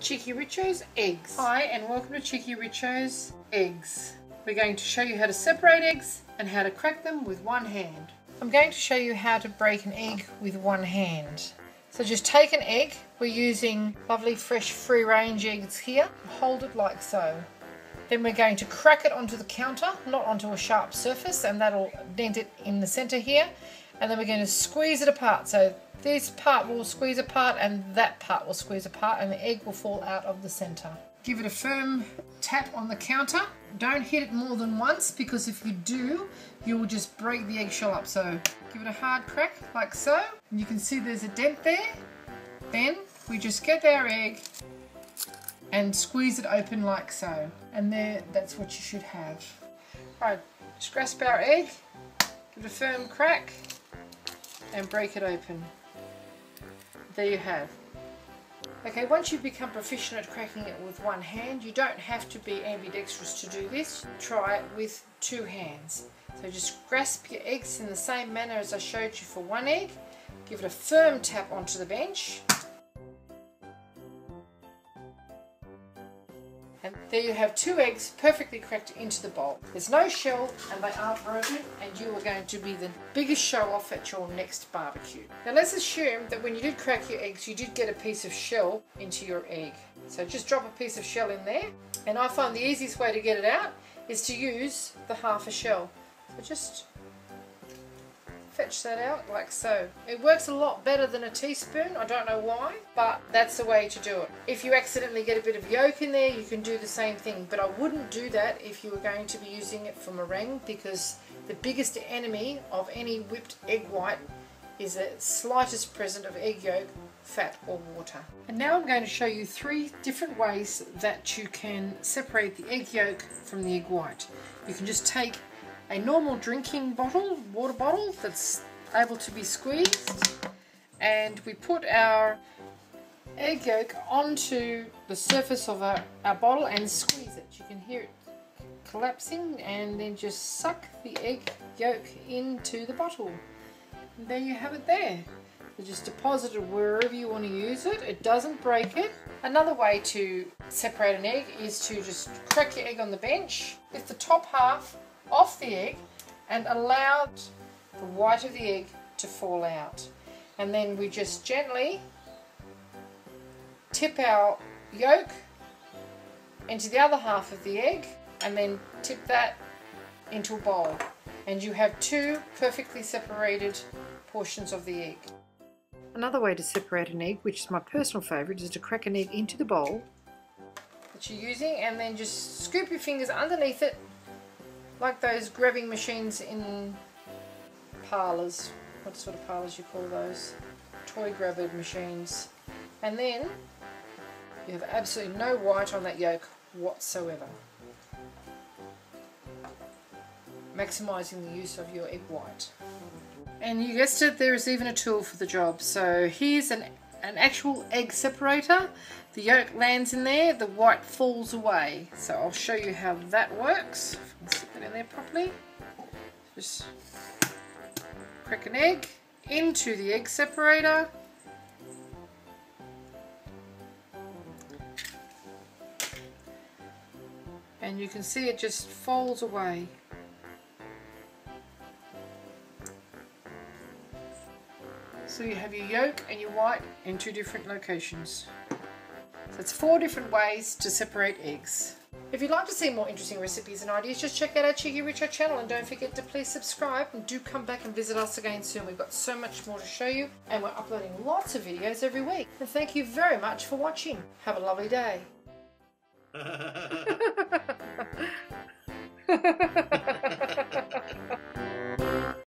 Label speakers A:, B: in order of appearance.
A: Cheekyricho's eggs. Hi and welcome to Cheekyricho's eggs. We're going to show you how to separate eggs and how to crack them with one hand. I'm going to show you how to break an egg with one hand. So just take an egg, we're using lovely fresh free range eggs here, hold it like so. Then we're going to crack it onto the counter, not onto a sharp surface, and that'll dent it in the center here. And then we're going to squeeze it apart. So this part will squeeze apart and that part will squeeze apart and the egg will fall out of the center. Give it a firm tap on the counter. Don't hit it more than once because if you do, you will just break the eggshell up. So give it a hard crack like so. And you can see there's a dent there. Then we just get our egg and squeeze it open like so. And there, that's what you should have. Right, just grasp our egg, give it a firm crack and break it open. There you have. Okay, once you've become proficient at cracking it with one hand, you don't have to be ambidextrous to do this. Try it with two hands. So just grasp your eggs in the same manner as I showed you for one egg. Give it a firm tap onto the bench. And there you have two eggs perfectly cracked into the bowl. There's no shell and they aren't broken, and you are going to be the biggest show off at your next barbecue. Now let's assume that when you did crack your eggs, you did get a piece of shell into your egg. So just drop a piece of shell in there, and I find the easiest way to get it out is to use the half a shell. So just fetch that out like so. It works a lot better than a teaspoon. I don't know why, but that's the way to do it. If you accidentally get a bit of yolk in there, you can do the same thing, but I wouldn't do that if you were going to be using it for meringue, because the biggest enemy of any whipped egg white is the slightest present of egg yolk, fat or water. And now I'm going to show you 3 different ways that you can separate the egg yolk from the egg white. You can just take a normal drinking bottle, water bottle that's able to be squeezed, and we put our egg yolk onto the surface of our bottle and squeeze it. You can hear it collapsing, and then just suck the egg yolk into the bottle. And there you have it there. So just deposit it wherever you want to use it. It doesn't break it. Another way to separate an egg is to just crack your egg on the bench, lift the top half off the egg and allow the white of the egg to fall out, and then we just gently tip our yolk into the other half of the egg and then tip that into a bowl, and you have 2 perfectly separated portions of the egg. Another way to separate an egg, which is my personal favourite, is to crack an egg into the bowl that you're using and then just scoop your fingers underneath it like those grabbing machines in parlours. What sort of parlours you call those? Toy grabber machines. And then you have absolutely no white on that yolk whatsoever, maximising the use of your egg white. And you guessed it, there is even a tool for the job. So here's an actual egg separator. The yolk lands in there, the white falls away. So I'll show you how that works. If I can stick that in there properly. Just crack an egg into the egg separator. And you can see it just falls away. So you have your yolk and your white in 2 different locations. So it's 4 different ways to separate eggs. If you'd like to see more interesting recipes and ideas, just check out our Cheekyricho channel, and don't forget to please subscribe, and do come back and visit us again soon. We've got so much more to show you, and we're uploading lots of videos every week. And thank you very much for watching. Have a lovely day.